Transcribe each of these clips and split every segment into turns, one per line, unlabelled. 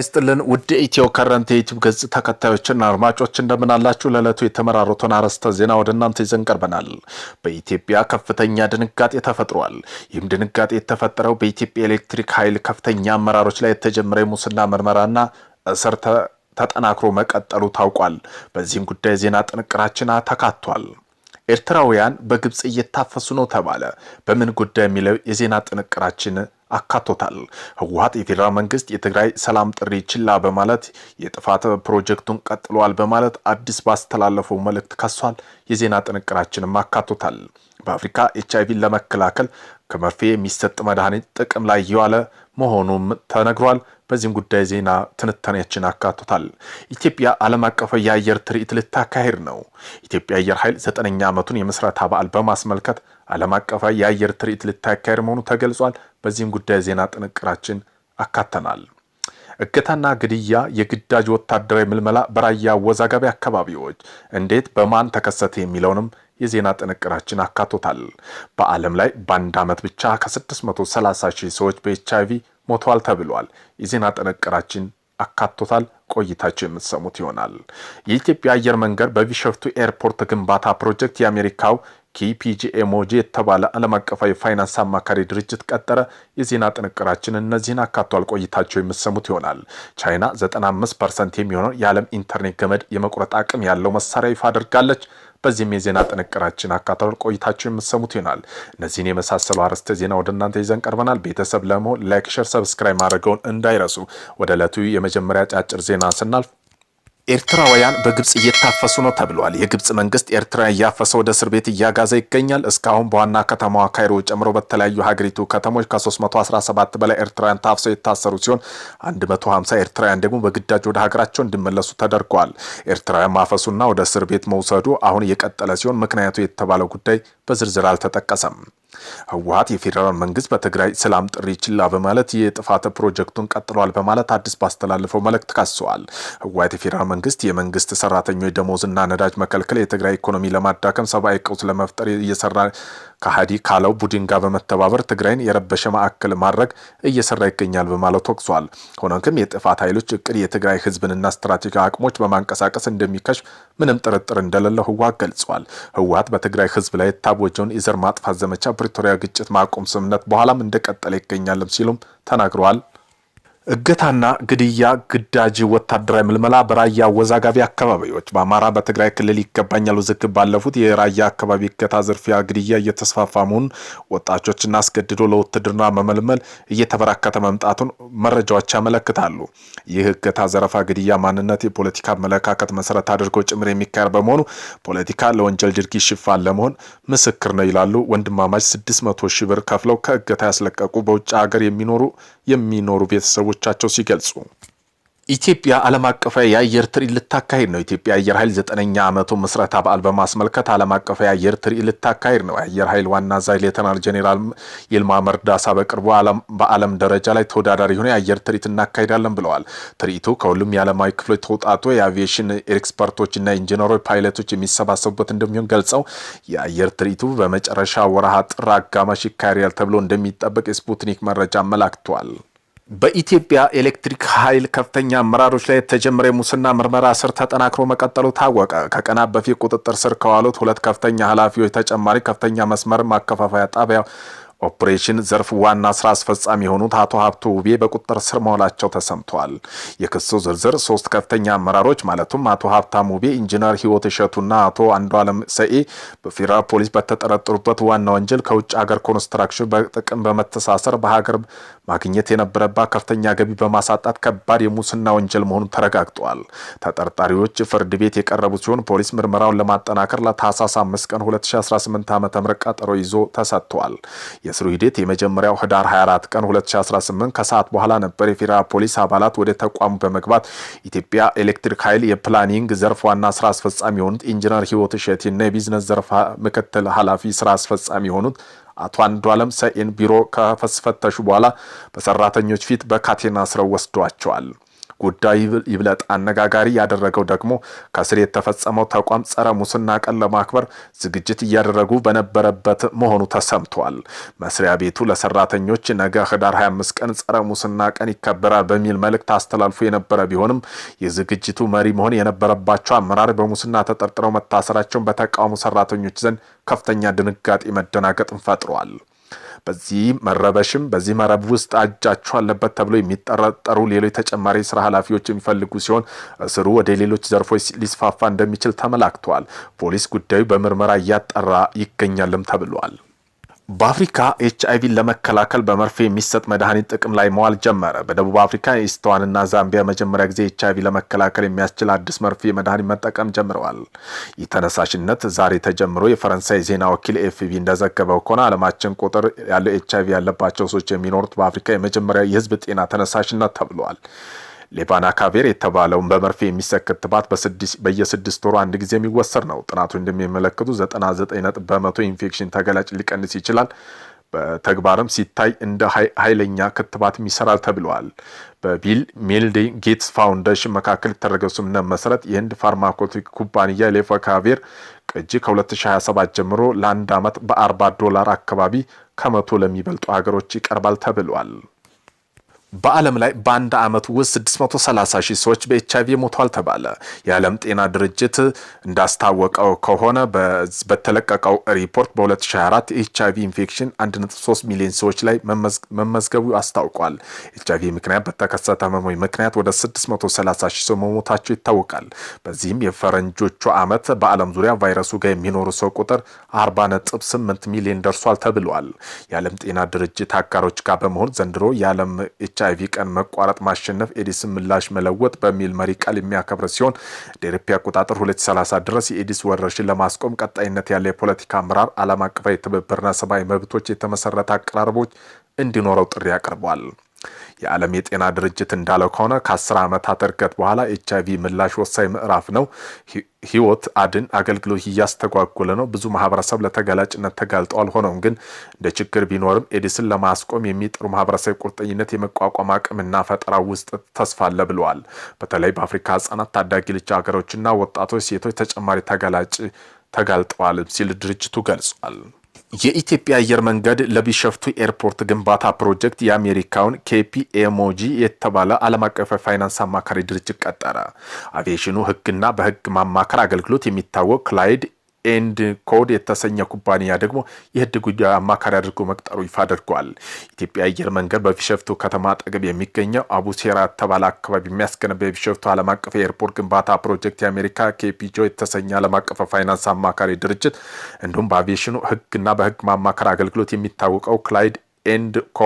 ይስጥልን ውድ ኢትዮ ከረንት ዩቲዩብ ገጽ ተከታዮችና አድማጮች እንደምን አላችሁ? ለዕለቱ የተመራሩትን አርዕስተ ዜና ወደ እናንተ ይዘን ቀርበናል። በኢትዮጵያ ከፍተኛ ድንጋጤ ተፈጥሯል። ይህም ድንጋጤ የተፈጠረው በኢትዮጵያ ኤሌክትሪክ ኃይል ከፍተኛ አመራሮች ላይ የተጀመረ የሙስና ምርመራና እስር ተጠናክሮ መቀጠሉ ታውቋል። በዚህም ጉዳይ ዜና ጥንቅራችን ተካቷል። ኤርትራውያን በግብጽ እየታፈሱ ነው ተባለ። በምን ጉዳይ የሚለው የዜና ጥንቅራችን አካቶታል። ህወሓት የፌዴራል መንግስት የትግራይ ሰላም ጥሪ ችላ በማለት የጥፋት ፕሮጀክቱን ቀጥሏል በማለት አዲስ ባስተላለፈው መልእክት ከሷል። የዜና ጥንቅራችንም አካቶታል። በአፍሪካ ኤችአይቪን ለመከላከል ከመርፌ የሚሰጥ መድኃኒት ጥቅም ላይ የዋለ መሆኑም ተነግሯል። በዚህም ጉዳይ ዜና ትንታኔያችን አካቶታል። ኢትዮጵያ ዓለም አቀፍ የአየር ትርኢት ልታካሄድ ነው። ኢትዮጵያ አየር ኃይል 9ኛ ዓመቱን የምስረታ በዓል በማስመልከት ዓለም አቀፍ የአየር ትርኢት ልታካሄድ መሆኑ ተገልጿል። በዚህም ጉዳይ ዜና ጥንቅራችን አካተናል። እገታና ግድያ፣ የግዳጅ ወታደራዊ ምልመላ በራያ አወዛጋቢ አካባቢዎች እንዴት በማን ተከሰተ የሚለውንም የዜና ጥንቅራችን አካቶታል። በዓለም ላይ በአንድ ዓመት ብቻ ከ630 ሺህ ሰዎች በኤችአይቪ ሞተዋል ተብሏል። የዜና ጥንቅራችን አካቶታል። ቆይታቸው የምትሰሙት ይሆናል። የኢትዮጵያ አየር መንገድ በቢሾፍቱ ኤርፖርት ግንባታ ፕሮጀክት የአሜሪካው ኬፒጂኤሞጂ የተባለ ዓለም አቀፋዊ ፋይናንስ አማካሪ ድርጅት ቀጠረ። የዜና ጥንቅራችን እነዚህን አካቷል። ቆይታቸው የምትሰሙት ይሆናል። ቻይና 95% የሚሆነው የዓለም ኢንተርኔት ገመድ የመቁረጥ አቅም ያለው መሳሪያ ይፋ አድርጋለች። በዚህም የዜና ጥንቅራችን አካቷል። ቆይታቸው የምትሰሙት ይሆናል። እነዚህን የመሳሰሉ አርዕስተ ዜና ወደ እናንተ ይዘን ቀርበናል። ቤተሰብ ለመሆን ላይክ፣ ሼር፣ ሰብስክራይብ ማድረገውን እንዳይረሱ። ወደ ዕለቱ የመጀመሪያ ጫጭር ዜና ስናልፍ ኤርትራውያን በግብጽ እየታፈሱ ነው ተብሏል። የግብጽ መንግስት ኤርትራ እያፈሰ ወደ እስር ቤት እያጋዘ ይገኛል። እስካሁን በዋና ከተማዋ ካይሮ ጨምሮ በተለያዩ ሀገሪቱ ከተሞች ከ317 በላይ ኤርትራውያን ታፍሰው የታሰሩ ሲሆን 150 ኤርትራውያን ደግሞ በግዳጅ ወደ ሀገራቸው እንዲመለሱ ተደርገዋል። ኤርትራውያን ማፈሱና ወደ እስር ቤት መውሰዱ አሁን እየቀጠለ ሲሆን ምክንያቱ የተባለው ጉዳይ በዝርዝር አልተጠቀሰም። ህወሓት የፌዴራል መንግስት በትግራይ ሰላም ጥሪ ችላ በማለት የጥፋት ፕሮጀክቱን ቀጥሏል በማለት አዲስ ባስተላለፈው መልእክት ካሰዋል። ህወሓት የፌዴራል መንግስት የመንግስት ሰራተኞች ደሞዝና ነዳጅ መከልከል የትግራይ ኢኮኖሚ ለማዳከም ሰብአዊ ቀውስ ለመፍጠር እየሰራ ከሃዲ ካለው ቡድን ጋር በመተባበር ትግራይን የረበሸ ማዕከል ማድረግ እየሰራ ይገኛል በማለት ወቅሷል። ሆኖም ግን የጥፋት ኃይሎች እቅድ የትግራይ ህዝብንና ስትራቴጂካዊ አቅሞች በማንቀሳቀስ እንደሚከሽፍ ምንም ጥርጥር እንደሌለው ህወሓት ገልጿል። ህወሓት በትግራይ ህዝብ ላይ የታወጀውን የዘር ማጥፋት ዘመቻ ፕሪቶሪያ ግጭት ማቆም ስምምነት በኋላም እንደቀጠለ ይገኛልም ሲሉም ተናግረዋል። እገታና ግድያ፣ ግዳጅ ወታደራዊ ምልመላ በራያ አወዛጋቢ አካባቢዎች በአማራ በትግራይ ክልል ይገባኛል ውዝግብ ባለፉት የራያ አካባቢ እገታ፣ ዝርፊያ፣ ግድያ እየተስፋፋ መሆኑን ወጣቶችና አስገድዶ ለውትድርና መመልመል እየተበራከተ መምጣቱን መረጃዎች ያመለክታሉ። ይህ እገታ፣ ዘረፋ፣ ግድያ ማንነት የፖለቲካ አመለካከት መሰረት አድርጎ ጭምር የሚካሄድ በመሆኑ ፖለቲካ ለወንጀል ድርጊት ሽፋን ለመሆን ምስክር ነው ይላሉ ወንድማማች 600 ሺህ ብር ከፍለው ከእገታ ያስለቀቁ በውጭ ሀገር የሚኖሩ ቤተሰቦቻቸው ሲገልጹ። ኢትዮጵያ ዓለም አቀፋዊ የአየር ትርኢት ልታካሄድ ነው። ኢትዮጵያ አየር ኃይል 9ኛ ዓመቱ ምስረታ በዓል በማስመልከት ዓለም አቀፋዊ የአየር ትርኢት ልታካሄድ ነው። የአየር ኃይል ዋና አዛዥ ሌተናል ጄኔራል ይልማ መርዳሳ በቅርቡ በዓለም ደረጃ ላይ ተወዳዳሪ ሆነ የአየር ትርኢት እናካሄዳለን ብለዋል። ትርኢቱ ከሁሉም የዓለማዊ ክፍሎች ተውጣጡ የአቪዬሽን ኤክስፐርቶችና ኢንጂነሮች፣ ፓይለቶች የሚሰባሰቡበት እንደሚሆን ገልጸው የአየር ትርኢቱ በመጨረሻ ወርሃ ጥር አጋማሽ ይካሄዳል ተብሎ እንደሚጠበቅ የስፑትኒክ መረጃ አመላክቷል። በኢትዮጵያ ኤሌክትሪክ ኃይል ከፍተኛ አመራሮች ላይ የተጀመረ የሙስና ምርመራ ስር ተጠናክሮ መቀጠሉ ታወቀ። ከቀናት በፊት ቁጥጥር ስር ከዋሉት 2 ከፍተኛ ኃላፊዎች ተጨማሪ ከፍተኛ መስመር ማከፋፈያ ጣቢያ ኦፕሬሽን ዘርፍ ዋና ስራ አስፈጻሚ የሆኑት አቶ ሀብቱ ውቤ በቁጥጥር ስር መዋላቸው ተሰምቷል። የክሱ ዝርዝር 3 ከፍተኛ አመራሮች ማለቱም አቶ ሀብታም ውቤ፣ ኢንጂነር ህይወት እሸቱና አቶ አንዱዓለም ሰኤ በፌዴራል ፖሊስ በተጠረጠሩበት ዋና ወንጀል ከውጭ ሀገር ኮንስትራክሽን በጥቅም በመተሳሰር በሀገር ማግኘት የነበረባት ከፍተኛ ገቢ በማሳጣት ከባድ የሙስና ወንጀል መሆኑን ተረጋግጧል። ተጠርጣሪዎች ፍርድ ቤት የቀረቡ ሲሆን ፖሊስ ምርመራውን ለማጠናከር ለታህሳስ 5 ቀን 2018 ዓ.ም ቀጠሮ ይዞ ተሰጥቷል። የስሩ ሂደት የመጀመሪያው ህዳር 24 ቀን 2018 ከሰዓት በኋላ ነበር። የፌዴራል ፖሊስ አባላት ወደ ተቋሙ በመግባት ኢትዮጵያ ኤሌክትሪክ ኃይል የፕላኒንግ ዘርፍ ዋና ስራ አስፈጻሚ የሆኑት ኢንጂነር ህይወት እሸቴና የቢዝነስ ዘርፍ ምክትል ኃላፊ ስራ አስፈጻሚ የሆኑት አቶ አንዱዓለም ሰኤን ቢሮ ከፈተሹ በኋላ በሰራተኞች ፊት በካቴና አስረው ወስዷቸዋል። ጉዳዩ ይብለጥ አነጋጋሪ ያደረገው ደግሞ ከስር የተፈጸመው ተቋም ጸረ ሙስና ቀን ለማክበር ዝግጅት እያደረጉ በነበረበት መሆኑ ተሰምቷል። መስሪያ ቤቱ ለሰራተኞች ነገ ህዳር 25 ቀን ጸረ ሙስና ቀን ይከበራል በሚል መልእክት አስተላልፎ የነበረ ቢሆንም የዝግጅቱ መሪ መሆን የነበረባቸው አመራር በሙስና ተጠርጥረው መታሰራቸውን በተቃውሞ ሰራተኞች ዘንድ ከፍተኛ ድንጋጤ መደናገጥን ፈጥሯል። በዚህ መረብ ውስጥ እጃቸው አለበት ተብሎ የሚጠረጠሩ ሌሎች ተጨማሪ ስራ ኃላፊዎች የሚፈልጉ ሲሆን እስሩ ወደ ሌሎች ዘርፎች ሊስፋፋ እንደሚችል ተመላክቷል። ፖሊስ ጉዳዩ በምርመራ እያጣራ ይገኛልም ተብሏል። በአፍሪካ ኤችአይቪን ለመከላከል በመርፌ የሚሰጥ መድኃኒት ጥቅም ላይ መዋል ጀመረ። በደቡብ አፍሪካ ኢስቶዋንና ዛምቢያ መጀመሪያ ጊዜ ኤችአይቪ ለመከላከል የሚያስችል አዲስ መርፌ መድኃኒት መጠቀም ጀምረዋል። ይህ ተነሳሽነት ዛሬ ተጀምሮ የፈረንሳይ ዜና ወኪል ኤፍቢ እንደዘገበው ከሆነ ዓለማችን ቁጥር ያለው ኤችአይቪ ያለባቸው ሰዎች የሚኖሩት በአፍሪካ የመጀመሪያ የህዝብ ጤና ተነሳሽነት ተብሏል። ሌባናካቬር የተባለውን በመርፌ የሚሰጥ ክትባት በየ6 ወሩ አንድ ጊዜ የሚወሰድ ነው። ጥናቱ እንደሚመለከቱ 99% በመቶ ኢንፌክሽን ተገላጭ ሊቀንስ ይችላል። በተግባርም ሲታይ እንደ ኃይለኛ ክትባትም ይሰራል ተብሏል። በቢል ሜሊንዳ ጌትስ ፋውንዴሽን መካከል የተደረገው ስምምነት መሰረት የህንድ ፋርማኮቲክ ኩባንያ ሌባናካቬር ቅጂ ከ2027 ጀምሮ ለአንድ ዓመት $40 አካባቢ ከመቶ ለሚበልጡ ሀገሮች ይቀርባል ተብሏል። በዓለም ላይ በአንድ ዓመት ውስጥ 630 ሺህ ሰዎች በኤችአይቪ ሞተዋል ተባለ። የዓለም ጤና ድርጅት እንዳስታወቀው ከሆነ በተለቀቀው ሪፖርት በ2024 ኤችአይቪ ኢንፌክሽን 1.3 ሚሊዮን ሰዎች ላይ መመዝገቡ አስታውቋል። ኤችአይቪ ምክንያት በተከሰተ ህመሞች ምክንያት ወደ 630 ሺህ ሰው መሞታቸው ይታወቃል። በዚህም የፈረንጆቹ ዓመት በዓለም ዙሪያ ቫይረሱ ጋር የሚኖሩ ሰው ቁጥር 40.8 ሚሊዮን ደርሷል ተብሏል። የዓለም ጤና ድርጅት አጋሮች ጋር በመሆን ዘንድሮ የዓለም ኤችአይቪ ቀን መቋረጥ ማሸነፍ ኤዲስን ምላሽ መለወጥ በሚል መሪ ቃል የሚያከብር ሲሆን እንደ አውሮፓውያን አቆጣጠር 2030 ድረስ የኤዲስ ወረርሽኝ ለማስቆም ቀጣይነት ያለ የፖለቲካ አመራር፣ ዓለም አቀፋዊ ትብብርና ሰብአዊ መብቶች የተመሰረተ አቀራረቦች እንዲኖረው ጥሪ አቅርቧል። የዓለም የጤና ድርጅት እንዳለው ከሆነ ከ10 ዓመታት እድገት በኋላ ኤችአይቪ ምላሽ ወሳኝ ምዕራፍ ነው። ህይወት አድን አገልግሎት እያስተጓጎለ ነው። ብዙ ማህበረሰብ ለተጋላጭነት ተጋልጧል። ሆኖም ግን እንደ ችግር ቢኖርም ኤዲስን ለማስቆም የሚጥሩ ማህበረሰብ ቁርጠኝነት፣ የመቋቋም አቅምና ፈጠራ ውስጥ ተስፋ አለ ብለዋል። በተለይ በአፍሪካ ህጻናት፣ ታዳጊ ልጃገረዶችና ወጣቶች፣ ሴቶች ተጨማሪ ተጋልጠዋል ሲል ድርጅቱ ገልጿል። የኢትዮጵያ አየር መንገድ ለቢሾፍቱ ኤርፖርት ግንባታ ፕሮጀክት የአሜሪካውን KPMG የተባለ ዓለም አቀፍ ፋይናንስ አማካሪ ድርጅት ቀጠረ። አቪዬሽኑ ህግና በህግ ማማከር አገልግሎት የሚታወቅ ክላይድ ኤንድ ኮድ የተሰኘ ኩባንያ ደግሞ የህግ ጉዳይ አማካሪ አድርጎ መቅጠሩ ይፋ አድርጓል። ኢትዮጵያ አየር መንገድ በቢሾፍቱ ከተማ አጠገብ የሚገኘው አቡሴራ የተባለ አካባቢ የሚያስገነባ የቢሾፍቱ ዓለም አቀፍ ኤርፖርት ግንባታ ፕሮጀክት የአሜሪካ KPMG የተሰኘ ዓለም አቀፍ ፋይናንስ አማካሪ ድርጅት እንዲሁም በአቪዬሽኑ ህግና በህግ ማማከር አገልግሎት የሚታወቀው ክላይድ ኤንድ ኮ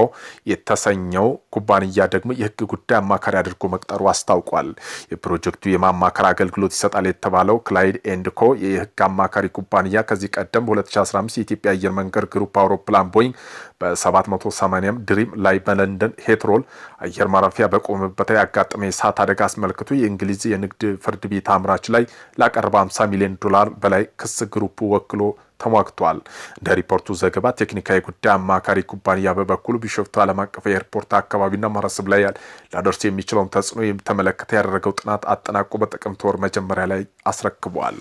የተሰኘው ኩባንያ ደግሞ የህግ ጉዳይ አማካሪ አድርጎ መቅጠሩ አስታውቋል። የፕሮጀክቱ የማማከር አገልግሎት ይሰጣል የተባለው ክላይድ ኤንድ ኮ የህግ አማካሪ ኩባንያ ከዚህ ቀደም በ2015 የኢትዮጵያ አየር መንገድ ግሩፕ አውሮፕላን ቦይንግ በ780 ድሪም ላይ በለንደን ሄትሮል አየር ማረፊያ በቆመበት ያጋጠመ የእሳት አደጋ አስመልክቶ የእንግሊዝ የንግድ ፍርድ ቤት አምራች ላይ ላቀረበ $50 ሚሊዮን በላይ ክስ ግሩፕ ወክሎ ተሟግቷል። እንደ ሪፖርቱ ዘገባ ቴክኒካዊ ጉዳይ አማካሪ ኩባንያ በበኩሉ ቢሾፍቱ ዓለም አቀፍ ኤርፖርት አካባቢና ማህበረሰብ ላይ ሊያደርስ የሚችለውን ተጽዕኖ የተመለከተ ያደረገው ጥናት አጠናቆ በጥቅምት ወር መጀመሪያ ላይ አስረክቧል።